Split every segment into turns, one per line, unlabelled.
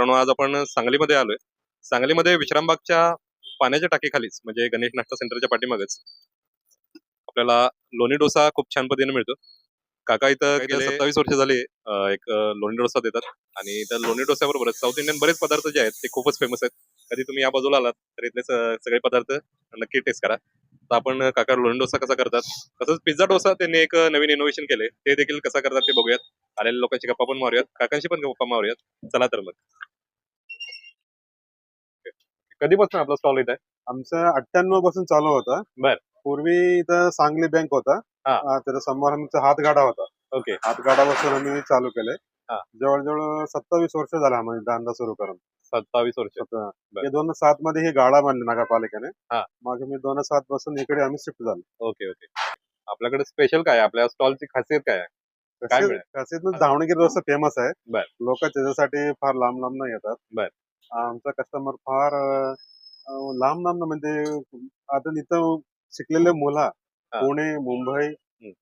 मित्रांनो आज आपण सांगलीमध्ये आलोय. सांगलीमध्ये विश्रामबागच्या पाण्याच्या टाकीखालीच म्हणजे गणेश नाश्ता सेंटरच्या पाठीमागच आपल्याला लोणी डोसा खूप छान पद्धतीने मिळतो. काका इथं गेले 27 वर्ष झाले एक लोणी डोसा देतात आणि त्या लोणी डोस्याबरोबरच साऊथ इंडियन बरेच पदार्थ जे आहेत ते खूपच फेमस आहेत. कधी तुम्ही या बाजूला आलात तर इथले सगळे पदार्थ नक्की टेस्ट करा. तर आपण काका लोणी डोसा कसा करतात, तसंच पिझ्झा डोसा त्यांनी एक नवीन इनोव्हेशन केले ते देखील कसा करतात ते बघूयात. आलेल्या लोकांची गप्पा पण मारूयात, काकांशी पण गप्पा मारूयात. चला तर मग. कधीपासून आपला स्टॉल इथं आहे?
आमचं 98 पासून चालू होता.
बर.
पूर्वी इथं सांगली बँक होता.
हा.
त्याच्या समोर आमचा हातगाडा होता.
ओके.
हातगाडापासून आम्ही चालू केले.
हा.
जवळजवळ 27 वर्ष झाला आम्ही धंदा सुरू करून.
27 वर्ष.
हे 2007 मध्ये हे गाडा बांधले नगरपालिकेने.
हा.
मग मी 2007 पासून इकडे आम्ही शिफ्ट झालो.
Okay okay. आपल्याकडे स्पेशल काय आहे? आपल्या स्टॉलची खासियत काय आहे? काय मिळेल?
तसेच दावणगिरी रस्ता फेमस आहे.
बर.
लोक त्याच्यासाठी फार लांब लांब न येतात.
बर.
आमचा कस्टमर फार लांब लांब म्हणजे आता इथं शिकलेले मुलं
हा.
पुणे मुंबई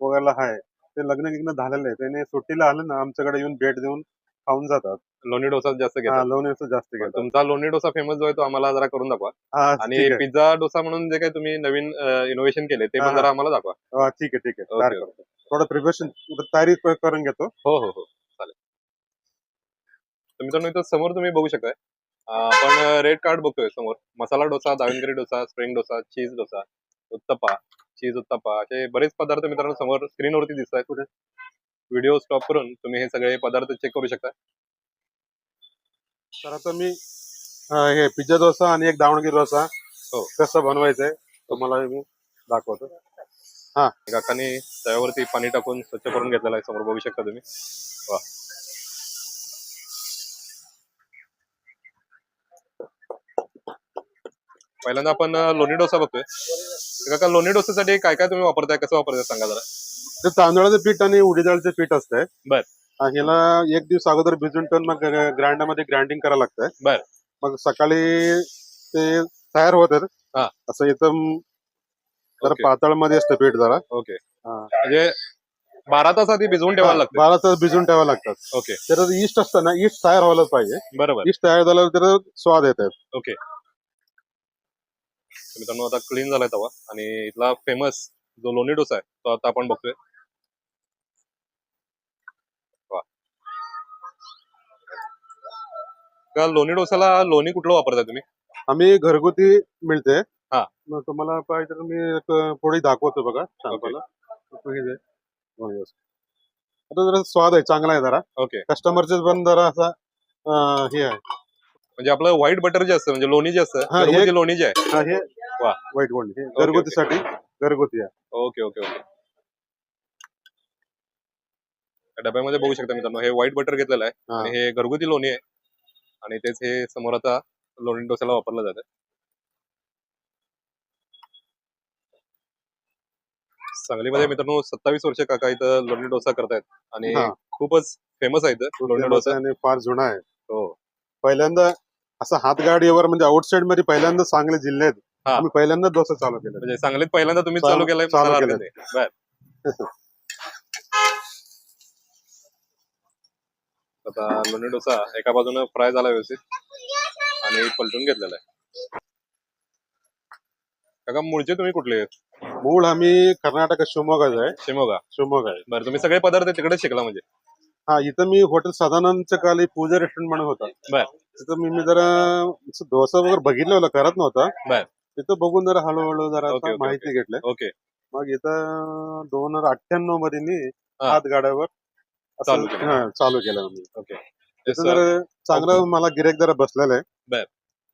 वगैरे आहे ते लग्न गिग्न झालेले आहे. त्याने सुट्टीला आले ना आमच्याकडे येऊन भेट देऊन खाऊन जातात.
लोणी डोसा जास्त घेतात.
लोणी जास्त
बरं,
घेतात.
तुमचा लोणी डोसा फेमस जो आहे तो आम्हाला जरा करून दाखवा. आणि
ठीक आहे.
पिझ्झा डोसा म्हणून जे काही तुम्ही नवीन इनोव्हेशन केले ते पण जरा आम्हाला दाखवा.
ठीक आहे
ओके,
तयार करतो. थोडं प्रिपरेशन तयारी करून घेतो.
हो हो हो चालेल. तर मित्रांनो इथं समोर तुम्ही बघू शकताय आपण रेड कार्ड बघतोय समोर. मसाला डोसा, दावणगिरी डोसा, स्प्रिंग डोसा, चीज डोसा, उत्तप्पा, चीज उत्तप्पा असे बरेच पदार्थ मित्रांनो समोर स्क्रीनवरती दिसत आहेत. कुठे व्हिडिओ स्टॉप करून तुम्ही हे सगळे पदार्थ चेक करू शकता.
तर आता मी हे पिझ्झा डोसा आणि एक दावणगिरी डोसा
हो.
कसं बनवायचंय तुम्हाला मी दाखवतो.
काकांनी तव्यावरती पाणी टाकून स्वच्छ करून घेतलेलं आहे, समोर बघू शकता तुम्ही. वा. पहिल्यांदा आपण लोणी डोसा बघतोय. काका लोणी डोसासाठी काय काय तुम्ही वापरताय, कसं वापरताय सांगा जरा.
ते तांदळाचं पीठ आणि उडीद डाळीचं पीठ असतंय.
बर.
ह्याला एक दिवस अगोदर भिजून ठेवून मग ग्राइंडर मध्ये ग्राइंडिंग करायला लागतंय.
बर.
मग सकाळी ते तयार होतात.
हा.
असं एकदम जरा
ओके.
पातळ मध्ये असतं पीठ जरा.
ओके. म्हणजे 12 तास आधी भिजवून ठेवायला लागतं.
12 तास भिजून ठेवायला लागतात.
ओके.
त्याचं ईस्ट असतं ना, ईस्ट तयार व्हायला पाहिजे.
बरोबर.
ईस्ट तयार झाल्यावर त्याचा स्वाद येतात.
ओके. मित्रांनो आता क्लीन झालाय तवा आणि इथला फेमस जो लोणी डोसा आहे तो आता आपण बघतोय. का लोणी डोसाला लोणी कुठलं वापरताय तुम्ही?
आम्ही घरगुती मिळते.
हा.
मग तुम्हाला पाहिजे तर मी एक पुढे दाखवतो बघा सॅम्पल. आता जरा स्वाद आहे, चांगला आहे जरा.
ओके.
कस्टमरचे पण जरा असा हे आहे.
म्हणजे आपलं व्हाईट बटर जे असतं म्हणजे लोणी जे असतं,
हा, हे-
घरगुती लोणी जे आहे.
हे
वा.
व्हाईट गोल्ड हे घरगुतीसाठी घरगुती आहे.
Okay okay okay. डब्यामध्ये बघू शकता मित्रांनो हे व्हाईट बटर घेतलेलं आहे आणि हे घरगुती लोणी आहे आणि तेच हे समोर आता लोणी डोस्याला वापरलं जातं. सांगलीमध्ये मित्रांनो 27 वर्ष काका इथं लोणी डोसा करतायत आणि खूपच फेमस आहे इथं लोणी डोसा.
आणि फार जुना आहे.
हो.
पहिल्यांदा असं हातगाडीवर म्हणजे आउटसाइड मध्ये पहिल्यांदा सांगली जिल्ह्यात
हा.
आम्ही पहिल्यांदा डोसा चालू केला.
म्हणजे सांगलीत पहिल्यांदा तुम्ही चालू केलंय
चालू
मसाला
केलंय.
अर्गन. बर. आता लोणी डोसा एका बाजूने फ्राय झाला व्यवस्थित आणि पलटून घेतलेला आहे. काका मूळचे तुम्ही कुठले आहेत?
मूळ आम्ही कर्नाटक शिवमोगाच आहे.
शिवमोगा आहे. बरं, तुम्ही सगळे पदार्थ तिकडे शिकला म्हणजे?
इथं मी हॉटेल सदानंदच्या खाली पूजा रेस्टॉरंट म्हणून होता.
बर.
तिथं मी जरा डोसा वगैरे बघितलं होतं, करत नव्हता.
बर.
तिथं बघून जरा हळूहळू जरा माहिती घेतली.
ओके.
मग इथं 2098 मध्ये मी हातगाड्यावर चालू केलं मी.
ओके.
जरा चांगलं मला गिरेक जरा बसलेलं आहे.
बर.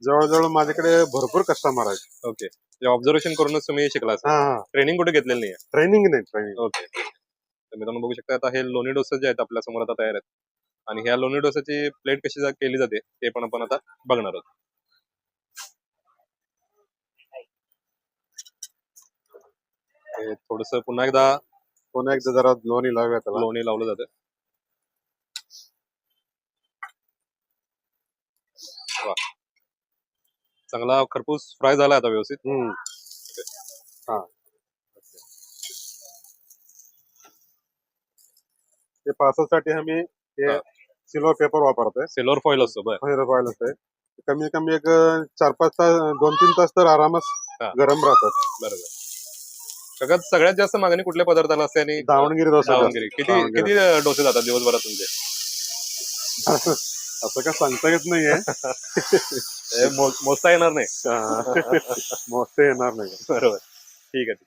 जवळजवळ माझ्याकडे भरपूर कस्टमर आहेत.
ओके. ऑब्झर्वेशन करूनच तुम्ही शिकला? ट्रेनिंग कुठे घेतलेलं नाही?
ट्रेनिंग नाही.
ओके. तर मित्रांनो बघू शकता आता हे लोणी डोसा जे आहेत आपल्या समोर आता तयार आहेत आणि ह्या लोणी डोसाची प्लेट कशी केली जाते ते पण आपण आता बघणार आहोत. थोडस पुन्हा एकदा
जरा लोणी लावूया त्याला.
लोणी लावलं जातं. वा. चांगला खरपूस फ्राय झाला आता व्यवस्थित.
ते पासासाठी आम्ही सिल्वर पेपर वापरतोय,
सिल्वर फॉईल असतो बर.
ऑइल असते. कमी कमी एक 4-5 तास 2-3 तास तर आरामात
हा.
गरम राहतात.
बरोबर. सगळ्यात सगळ्यात जास्त मागणी कुठल्या पदार्थाला असते आणि
दावणगिरी डोसा जास्त.
दावणगिरी किती
दावणगिरी.
किती डोसे जातात दिवसभरात तुमचे?
असं काय सांगता येत नाहीये.
मोजता येणार नाही.
मोठे येणार नाही.
बरोबर. ठीक आहे.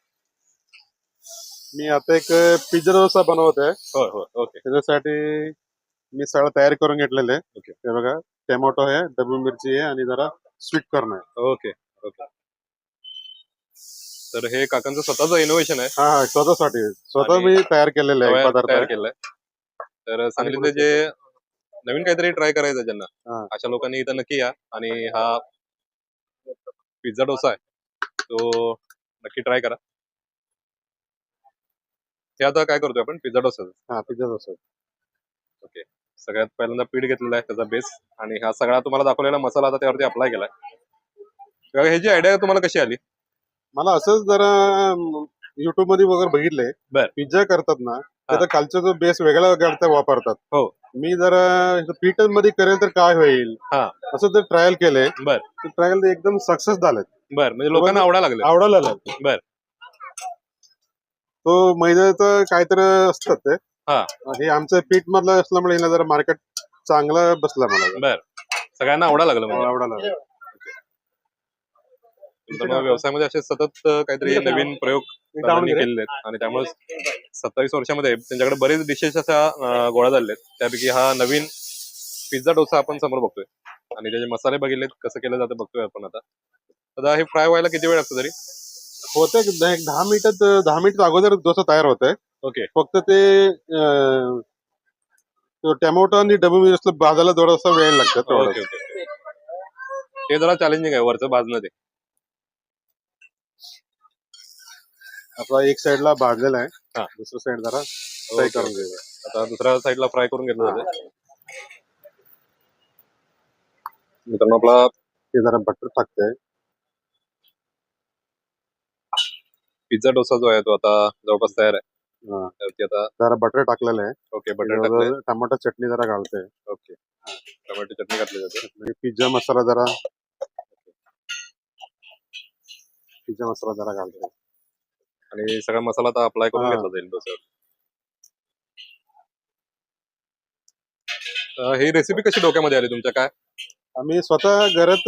मी आता एक पिझ्झा डोसा बनवतोय.
हो हो. ओके.
त्याच्यासाठी मी सगळं तयार करून घेतलेलं आहे.
ओके.
हे बघा, टोमॅटो आहे, डबू मिरची आहे आणि जरा स्वीट कॉर्न आहे.
Okay okay. तर हे काकांचं स्वतःचं इनोव्हेशन आहे.
हा, स्वतःसाठी स्वतः
आणि
मी तयार केलेलं आहे पदार्थ
तयार
आहे.
केलाय. तर सांगलीतले जे नवीन काहीतरी ट्राय करायचं ज्यांना,
हा.
अशा लोकांनी इथं नक्की या आणि हा पिझ्झा डोसा आहे तो नक्की ट्राय करा. हे आता काय करतोय आपण? पिझ्झा डोसा.
हा, पिझ्झा डोसा.
ओके. सगळ्यात पहिल्यांदा पीठ घेतलेलं आहे, त्याचा बेस, आणि हा सगळा तुम्हाला दाखवलेला मसाला आता त्यावरती अप्लाय केलाय. तर ह्याची आयडिया तुम्हाला कशी आली?
मला असंच जरा युट्यूब मध्ये वगैरे बघितलंय.
बर.
पिझ्झा करतात ना, त्याचा कालचा जो बेस वेगळा करता वापरतात.
हो.
मी जरा पीठ मध्ये करेल तर काय होईल
हा.
असं जर ट्रायल केलंय.
बर
ट्रायल एकदम सक्सेस झालेत.
बर. म्हणजे लोकांना आवडायला लागलं.
आवडायला लागलं.
बर.
तो मैद्याचं काहीतरी असतात ते.
हा.
हे आमचं पीठ मधलं असल्यामुळे हिला जरा मार्केट चांगला बसला मला.
बर. सगळ्यांना आवडायला लागलं म्हणजे.
आवडायला लागलं.
मित्रांनो, व्यवसायामध्ये असे सतत काहीतरी नवीन प्रयोग दादांनी केलेले आहेत आणि त्यामुळे 27 वर्षामध्ये त्यांच्याकडे बरेच डिशेस अशा गोळा झालेले आहेत. त्यापैकी हा नवीन पिझ्झा डोसा आपण समोर बघतोय आणि त्याचे मसाले बघितलेत कसं केलं जातं बघतोय आपण आता. आता हे फ्राय व्हायला किती वेळ लागतो तरी?
होते 10 मिनिट अगोदर डोसा तयार होतोय.
ओके.
फक्त ते टोमॅटो आणि डबू मिरची भाजायला थोडासा वेळ लागतो.
Okay okay. ते जरा चॅलेंजिंग आहे वरचं भाजणं ते.
आपला एक साइडला भाजलेला आहे.
हा.
दुसरा साइड जरा फ्राय करून घ्यायचा.
आता दुसऱ्या साईडला फ्राय करून घेतलं जातं. मित्रांनो, आपला
ते जरा बटर टाकतंय.
पिझ्झा डोसा जो आहे तो आता जवळपास तयार आहे.
हा.
त्यावरती आता
जरा बटर टाकलेलं आहे.
ओके बटर टाकले.
टमाटर चटणी जरा घालतोय.
ओके. टोमॅटो चटणी घातली जाते.
म्हणजे पिझ्झा मसाला जरा घालतोय
आणि सगळा मसाला आता अप्लाय करून
हा.
घेतला जाईल डोस्यावर. ही रेसिपी कशी डोक्यामध्ये आली तुमच्या? काय
आम्ही स्वतः घरात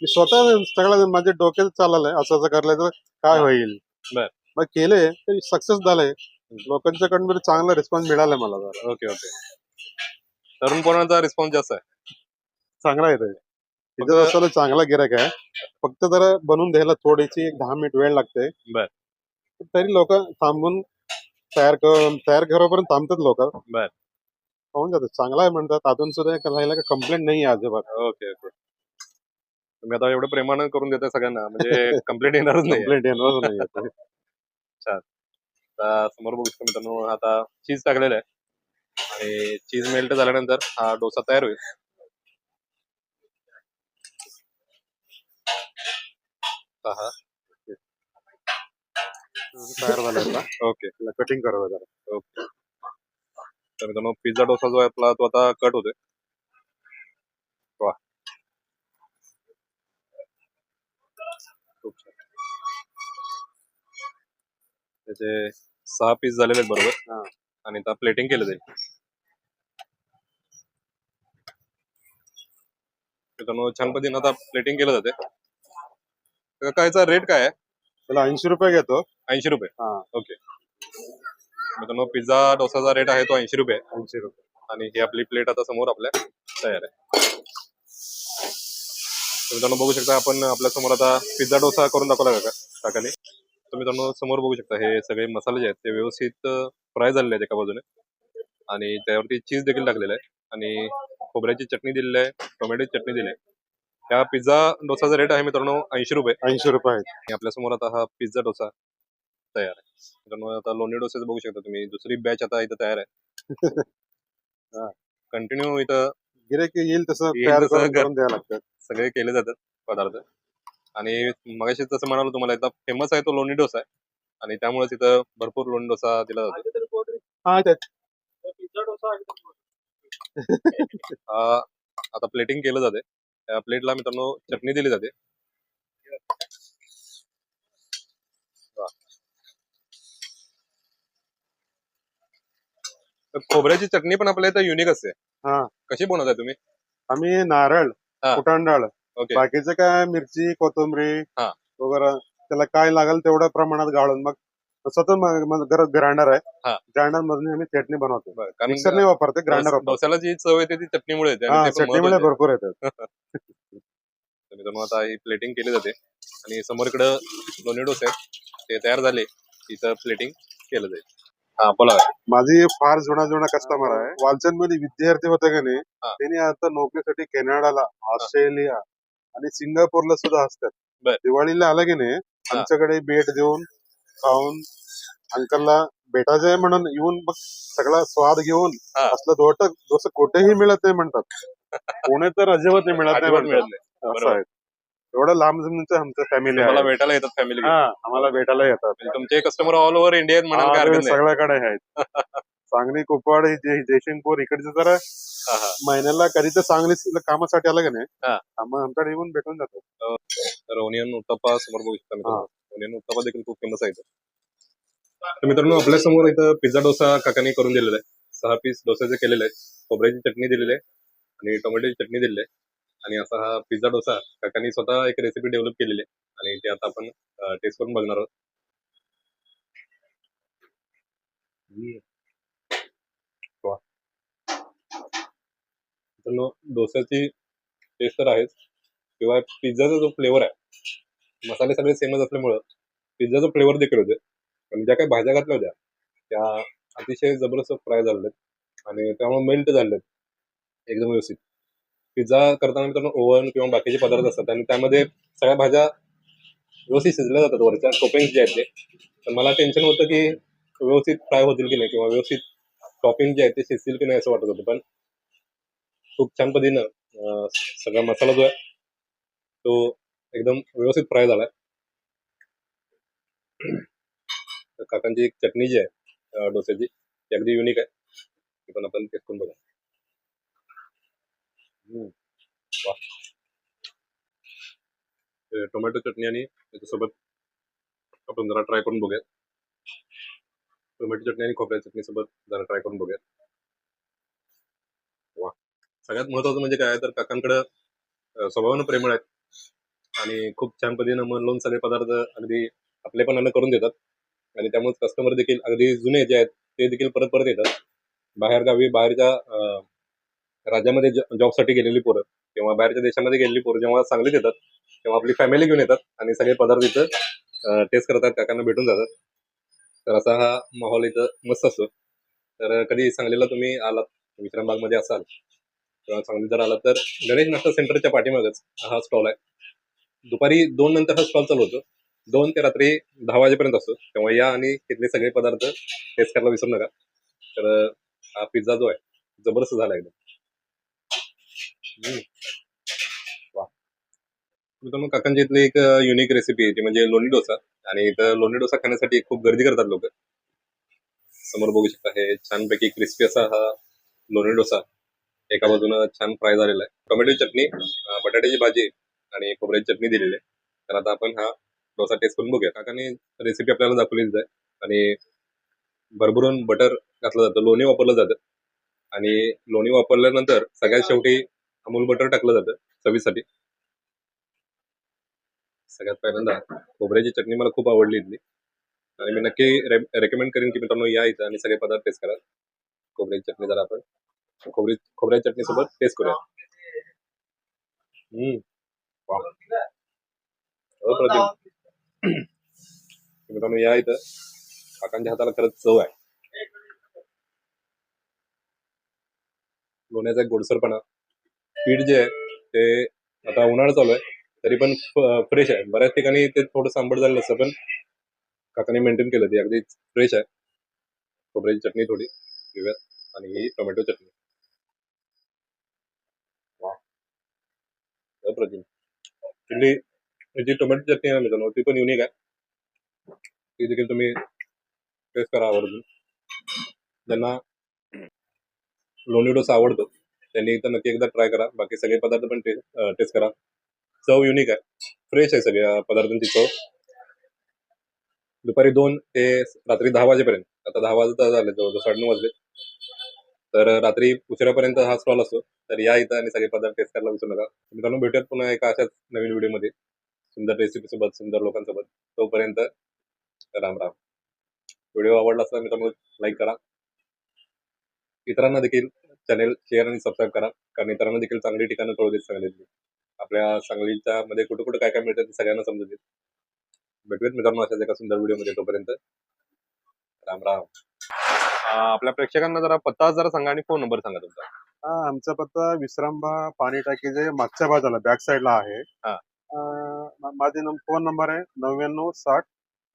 मी स्वतः सगळं माझ्या डोक्यात चाललंय असं असं करलंय तर काय होईल.
बर.
मग केलंय तरी सक्सेस झालंय. लोकांच्याकडून चांगला रिस्पॉन्स मिळालाय मला जरा.
Okay okay. तरुण पोरांचा रिस्पॉन्स जास्त आहे.
चांगला येतोय. तिथं असं चांगला गिरायक आहे. फक्त जरा बनवून द्यायला थोडीशी 10 मिनिट वेळ लागते.
बर.
तरी लोक थांबून तयार करोपर्यंत थांबतात लोक.
बर.
होऊन जातात. चांगला आहे म्हणतात. अजून सुद्धा कंप्लेंट नाही आहे अजिबात.
Okay okay. तुम्ही आता एवढं प्रेमानं करून देताय सगळ्यांना म्हणजे कंप्लेंट येणारच नाही.
कंप्लेंट येणारच नाही.
छान. आता समोर बघू शकतो मित्रांनो, आता चीज टाकलेलं आहे आणि चीज मेल्ट झाल्यानंतर हा डोसा तयार होईल. हा
तयार झाला.
ओके.
कटिंग करावं जरा.
ओके. तर मित्रांनो, पिझ्झा डोसा जो आहे आपला तो आता कट होतोय. वा, खूप छान. त्याचे 6 पीस झालेले आहेत बरोबर. आणि आता प्लेटिंग केलं जाईल. मित्रांनो, छान पद्धतीने आता प्लेटिंग केलं जाते. कायचा रेट काय आहे?
त्याला 80 रुपये घेतो.
80 रुपये.
हा.
ओके. मित्रांनो, पिझ्झा डोसाचा रेट आहे तो 80 रुपये.
80 रुपये.
आणि ही आपली प्लेट आता समोर आपल्या तयार आहे. मित्रांनो, बघू शकता आपण आपल्या समोर आता पिझ्झा डोसा करून दाखवला काकाने. तर मित्रांनो, समोर बघू शकता हे सगळे मसाले जे आहेत ते व्यवस्थित फ्राय झालेले आहेत एका बाजूने आणि त्यावरती चीज देखील टाकलेलं आहे आणि खोबऱ्याची चटणी दिलेली आहे, टोमॅटोची चटणी दिली आहे. त्या पिझ्झा डोसाचा रेट आहे मित्रांनो 80 रुपये.
80 रुपये आहेत.
आणि आपल्या समोर आता हा पिझ्झा डोसा तयार आहे. मित्रांनो, आता लोणी डोसेच बघू शकता तुम्ही. दुसरी बॅच आता इथं तयार आहे. कंटिन्यू इथं
गिराईक येईल तसं
येईल
तयार
तसं
करून द्यावं लागतं.
सगळे केले जातात पदार्थ. आणि मगाशी जसं म्हणालो तुम्हाला, इथं फेमस आहे तो लोणी डोसा आहे आणि त्यामुळे इथं भरपूर लोणी डोसा दिला जातो.
हा,
आता प्लेटिंग केलं जाते. त्या प्लेटला मित्रांनो चटणी दिली जाते. वा. तर खोबऱ्याची चटणी पण आपल्या इथं युनिक असते.
हा
कशी बनवताय तुम्ही?
आम्ही नारळ,
हा.
फुटाण डाळ,
ओके.
बाकीचं काय मिरची, कोथिंबरी
हा.
वगैरे त्याला काय लागेल तेवढ्या प्रमाणात गाळून मग स्वतः घरात ग्राइंडर आहे.
हा.
ग्राइंडर मधून आम्ही चटणी बनवतो.
बरं. कारण
मिक्सर नाही वापरते, ग्राइंडर वापरतो.
डोस्याला जी चव येते ती चटणीमुळे येते आणि
हा
ते पण
चटणीमुळे
महत्वाचं
भरपूर येतात.
आहे. तर मित्रांनो आता ही प्लेटिंग केली जाते आणि समोर इकडं लोणी डोसे आहेत. ते तयार झाले. इथं प्लेटिंग केलं जाईल. हा बोला.
माझी फार जुना कस्टमर आहे. वालचंद मध्ये विद्यार्थी होते का नाही,
हा.
त्यांनी आता नोकरीसाठी कॅनडाला, ऑस्ट्रेलिया आणि सिंगापूरला सुद्धा असतात.
बर.
दिवाळीला आलं की नाही
हा.
आमच्याकडे भेट देऊन खाऊन अंकलला भेटायचं आहे म्हणून येऊन मग सगळा स्वाद घेऊन
हा.
असलं दोस्त कुठेही मिळत नाही म्हणतात. पुणे तर अजिबात नाही मिळत नाही
आठवण मिळत
म्हणतात.
नाही.
असं
बरोबर.
आहे. एवढं लांब जमीनचं आमचं फॅमिली
तुम्हाला
आहे.
भेटायला येतात फॅमिली
हा आम्हाला भेटायला येतात.
म्हणजे तुमचे कस्टमर ऑल ओव्हर इंडिया म्हणाल काय हरकत नाही.
सगळ्याकडे आहेत. सांगली, कुपवाड, जयसिंगपूर इकडचे जरा
हा, हा.
महिन्याला कधी तर सांगली कामासाठी आलं का नाही
हा.
मग आमच्याकडे येऊन भेटून जातो.
तर ओनियन उत्तप्पा समोर बघू शकता
हा.
मित्रांनो. ओनियन उत्तप्पा देखील खूप फेमस आहे इथं. तर मित्रांनो आपल्या समोर इथं पिझ्झा डोसा काकांनी करून दिलेला आहे. 6 पीस डोस्याचे केलेले आहेत. खोबऱ्याची चटणी दिलेली आहे आणि टोमॅटोची चटणी दिलेली आहे आणि असा हा पिझ्झा डोसा काकांनी स्वतः एक रेसिपी डेव्हलप केलेली आहे आणि ते आता आपण टेस्ट करून बघणार आहोत. वा. मित्रांनो डोस्याची टेस्ट तर आहेच किंवा पिझ्झाचा जो फ्लेवर आहे मसाले सगळे सेमच असल्यामुळं पिझ्झाचा फ्लेवर देखील होते आणि ज्या काही भाज्या घातल्या होत्या त्या अतिशय जबरदस्त फ्राय झालेत आणि त्यामुळे मेल्ट झालेत एकदम व्यवस्थित. पिझ्झा करताना मित्रांनो ओव्हन किंवा बाकीचे पदार्थ असतात आणि त्यामध्ये सगळ्या भाज्या व्यवस्थित शिजल्या जातात वरच्या टॉपिंग जे आहेत ते. तर मला टेन्शन होतं की व्यवस्थित फ्राय होतील की नाही किंवा व्यवस्थित टॉपिंग जे आहे ते शिजतील की नाही असं वाटत होतं. पण खूप छान पद्धतीनं सगळा मसाला जो आहे तो एकदम व्यवस्थित फ्राय झालाय. काकांची एक चटणी जी आहे डोस्याची ती अगदी युनिक आहे. ती पण आपण टेस्ट करून बघा. वा. टोमॅटो चटणी आणि त्याच्यासोबत आपण जरा ट्राय करून बघूया. टोमॅटो चटणी आणि खोबऱ्या चटणी सोबत जरा ट्राय करून बघूया. वा. सगळ्यात महत्वाचं म्हणजे काय तर काकांकडं स्वभावानं प्रेमळ आहेत आणि खूप छान पद्धतीनं मन लावून सगळे पदार्थ अगदी आपलेपणानं करून देतात आणि त्यामुळे कस्टमर देखील अगदी जुने जे आहेत ते देखील परत परत येतात. बाहेर गावी बाहेरच्या राज्यामध्ये जॉबसाठी गेलेली पोरं किंवा बाहेरच्या देशामध्ये गेलेली पोरं जेव्हा सांगलीत येतात तेव्हा आपली फॅमिली घेऊन येतात आणि सगळे पदार्थ इथं टेस्ट करतात, काकांना भेटून जातात. तर असा हा माहोल इथं मस्त असतो. तर कधी सांगलीला तुम्ही आलात विश्रामबागमध्ये असाल किंवा सांगली जर आलात तर गणेश नाश्ता सेंटरच्या पाठीमागच हा स्टॉल आहे. दुपारी 2 नंतर हा स्टॉल चालू होतो. 2 ते रात्री 10 वाजेपर्यंत असतो. तेव्हा या आणि तिथले सगळे पदार्थ टेस्ट करायला विसरू नका. तर हा पिझ्झा जो आहे जबरदस्त झाला एकदम. वा. मित्रांनो काकांच्या इथली एक युनिक रेसिपी आहे ती म्हणजे लोणी डोसा आणि इथं लोणी डोसा खाण्यासाठी खूप गर्दी करतात लोक. समोर बघू शकता हे छानपैकी क्रिस्पी असा हा लोणी डोसा एका बाजूनं छान फ्राय झालेला आहे. टोमॅटोची चटणी, बटाट्याची भाजी आणि खोबऱ्याची चटणी दिलेली आहे. तर आता आपण हा डोसा टेस्ट करून बघूया. काकांनी रेसिपी आपल्याला दाखवलीच आहे आणि भरभरून बटर घातलं जातं, लोणी वापरलं जातं आणि लोणी वापरल्यानंतर सगळ्यात शेवटी अमूल बटर टाकलं जातं चवीसाठी. सगळ्यात पहिल्यांदा खोबऱ्याची चटणी मला खूप आवडली इथली आणि मी नक्की रेकमेंड करेन की मित्रांनो या इथं आणि सगळे पदार्थ टेस्ट करा. खोबऱ्याची चटणी जरा आपण खोबऱ्याच्या चटणी सोबत टेस्ट करूया. वा. अप्रतिम. मित्रांनो या इथं काकांच्या हाताला खरंच चव आहे. लोण्याचा एक गोडसरपणा, पीठ जे आहे ते आता उन्हाळा चालू आहे तरी पण फ्रेश आहे. बऱ्याच ठिकाणी ते थोडं आंबट झालेलं असतं पण काकांनी मेंटेन केलं ते अगदी फ्रेश आहे. खोबऱ्याची चटणी थोडी घेऊयात आणि ही टोमॅटो चटणी. वा. अप्रतिम. इथली जी टोमॅटो चटणी आहे मित्रांनो ती पण युनिक आहे. ती देखील तुम्ही टेस्ट करा आवर्जून. ज्यांना लोणी डोसा आवडतो त्यांनी इथं नक्की एकदा ट्राय करा. बाकी सगळे पदार्थ पण टेस्ट करा. चव युनिक आहे, फ्रेश आहे सगळ्या पदार्थांची चव. दुपारी 2 ते रात्री 10 वाजेपर्यंत, आता 10 वाजता झाले, जवळजवळ 9:30 वाजले, तर रात्री उशिरापर्यंत हा स्टॉल असतो. तर या इथं आणि सगळे पदार्थ टेस्ट करायला विसरू नका. मित्रांनो, भेटूयात पुन्हा एका अशाच नवीन व्हिडिओमध्ये सुंदर रेसिपी सोबत, सुंदर लोकांसोबत. तोपर्यंत राम राम. व्हिडिओ आवडला असला मित्रांनो लाईक करा, इतरांना देखील चॅनेल शेअर आणि सबस्क्राईब करा, कारण इतरांना देखील चांगली ठिकाणं कळू देत सांगलीतली. आपल्या सांगलीच्या मध्ये कुठं कुठं काय काय मिळतं ते सगळ्यांना समजू देत. भेटूयात मित्रांनो अशाच एका सुंदर व्हिडिओमध्ये. तोपर्यंत राम राम. आपल्या प्रेक्षकांना जरा पत्ता जरा सांगा आणि फोन नंबर सांगा तुमचा.
हा, आमचा पत्ता विश्रांबा पाणी टाकीचे मागच्या बाजूला बॅक साईडला आहे.
हा.
माझे फोन नंबर आहे 9960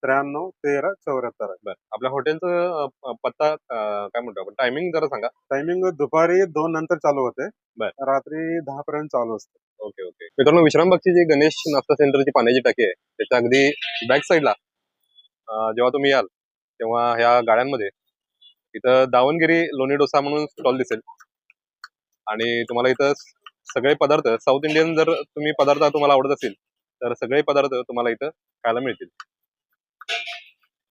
93 13 74.
बरं, आपल्या हॉटेलचं पत्ता काय म्हणतो आपण, टायमिंग जरा सांगा.
टायमिंग दुपारी 2 नंतर चालू होते,
बरं.
रात्री 10 पर्यंत चालू असते.
Okay okay. मित्रांनो, विश्रामबागची जी गणेश नाश्ता सेंटरची पाण्याची टाकी आहे त्याच्या अगदी बॅक साईडला जेव्हा तुम्ही याल तेव्हा ह्या गाड्यांमध्ये इथं दावणगिरी लोणी डोसा म्हणून स्टॉल दिसेल. आणि तुम्हाला इथं सगळे पदार्थ साऊथ इंडियन जर तुम्ही पदार्थ तुम्हाला आवडत असतील तर सगळे पदार्थ तुम्हाला इथं खायला मिळतील.